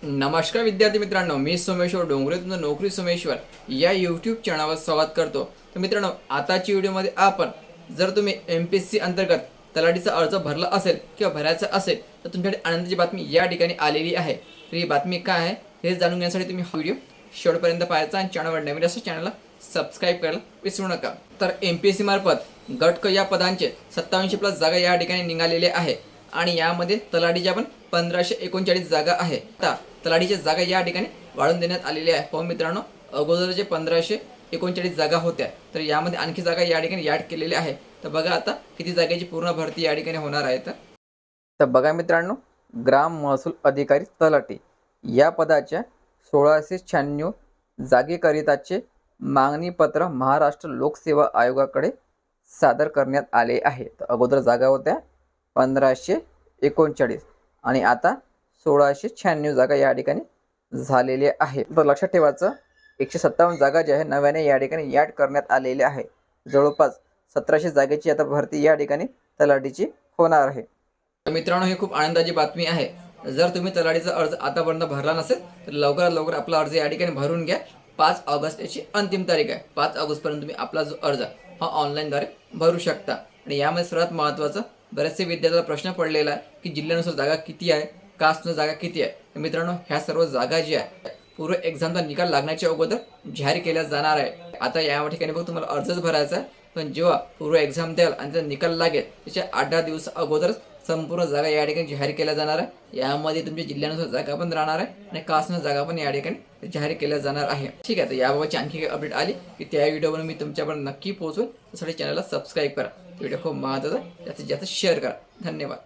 नमस्कार विद्यार्थी मित्रांनो, मी सोमेश्वर डोंगरे तुमचं नोकरी सोमेश्वर या यूट्यूब चॅनलवर स्वागत करतो। तर मित्रांनो, आताची व्हिडिओमध्ये आपण जर तुम्ही MPSC अंतर्गत तलाठीचा अर्ज भरला असेल किंवा भरायचा असेल तर तुमच्याकडे आनंदाची बातमी या ठिकाणी आलेली आहे। तर ही बातमी काय आहे हे जाणून घेण्यासाठी तुम्ही हा व्हिडिओ शेवटपर्यंत पाहायचा आणि चॅनलवर नवीन असेल चॅनलला सबस्क्राईब करायला विसरू नका। तर MPSC मार्फत गट क या पदांचे 57+ जागा या ठिकाणी निघालेले आहे आणि यामध्ये तलाठीच्या पण 1539 जागा आहे। आता तलाठीच्या जागा या ठिकाणी वाढवून देण्यात आलेल्या आहे। हो मित्रांनो, अगोदर जे 1539 जागा होत्या तर यामध्ये आणखी जागा या ठिकाणी ॲड केलेल्या आहे। तर बघा आता किती जागेची पूर्ण भरती या ठिकाणी होणार आहे। तर बघा मित्रांनो, ग्राम महसूल अधिकारी तलाठी या पदाच्या 1696 जागेकरिताचे मागणी पत्र महाराष्ट्र लोकसेवा आयोगाकडे सादर करण्यात आले आहे। तर अगोदर जागा होत्या 1539 आणि आता 1696 जागा या ठिकाणी झालेल्या आहे। तर लक्षात ठेवायचं 157 जागा ज्या आहे नव्याने या ठिकाणी ॲड करण्यात आलेल्या आहे। जवळपास 1700 जागेची आता भरती या ठिकाणी तलाठीची होणार आहे। तर मित्रांनो, ही खूप आनंदाची बातमी आहे। जर तुम्ही तलाठीचा अर्ज आतापर्यंत भरला नसेल तर लवकरात लवकर आपला अर्ज या ठिकाणी भरून घ्या। 5 ऑगस्ट याची अंतिम तारीख आहे। 5 ऑगस्ट पर्यंत तुम्ही आपला जो अर्ज हा ऑनलाईनद्वारे भरू शकता। आणि यामध्ये सर्वात महत्त्वाचं, बरेचसे विद्यार्थ्याला प्रश्न पडलेला आहे की जिल्ह्यानुसार जागा किती आहे, कास्टनुसार जागा किती आहे। तर मित्रांनो, ह्या सर्व जागा ज्या आहे पूर्व एक्झामचा निकाल लागण्याच्या अगोदर जाहीर केल्या जाणार आहे। आता या ठिकाणी बघ तुम्हाला अर्जच भरायचा आहे, पण जेव्हा पूर्व एक्झाम द्याल आणि त्याचा निकाल लागेल त्याच्या 8-10 दिवस अगोदरच संपूर्ण जागा या ठिकाणी जाहीर केल्या जाणार आहे। यामध्ये तुमच्या जिल्ह्यानुसार जागा पण राहणार आहे आणि कास्टनुसार जागा पण या ठिकाणी जाहीर केल्या जाणार आहे। ठीक आहे, तर याबाबतची आणखी काही अपडेट आली की त्या व्हिडिओवर मी तुमच्यापर्यंत नक्की पोहोचवेल। त्यासाठी चॅनलला सबस्क्राईब करा। व्हिडिओ खूप महत्त्वाचा आहे, जास्तीत जास्त शेअर करा। धन्यवाद।